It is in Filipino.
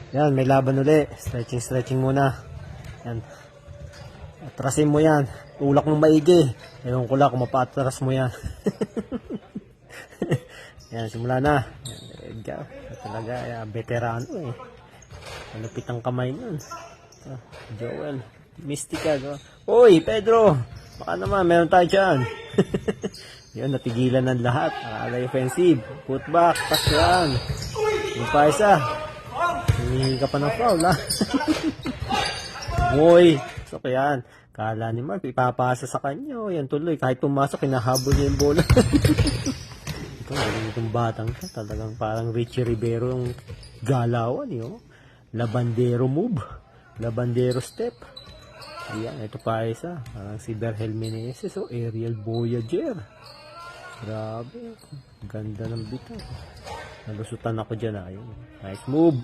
Yan, may laban uli. Stretching muna. Yan. Atrasin mo yan. Tulak mong maigi. Ewan ko lang kung mapaatras mo yan. Yan, simula na. Yan, there you go. Talaga, veterano eh. Malupit ang kamay nun. Joel. Mystical. Uy, Pedro! Baka naman, meron tayo dyan. Yun, natigilan ng lahat. Nakalay offensive. Putback. Pass yan. Yung pa isa. Hinihingi ka pa ng foul, ha? Uy, so yan. Kala ni Mark, ipapasa sa kanya. Yan tuloy. Kahit pumasok, hinahabol niya yung bola. Ito, itong batang ka. Talagang parang Richie Rivero yung galawan, yun. Labandero move. Labandero step. Ayan, ito pa isa. Parang si Berhel Meneses, aerial voyager. Grabe. Ganda ng bitaw. Nalusutan ako dyan, ayun. Nice move.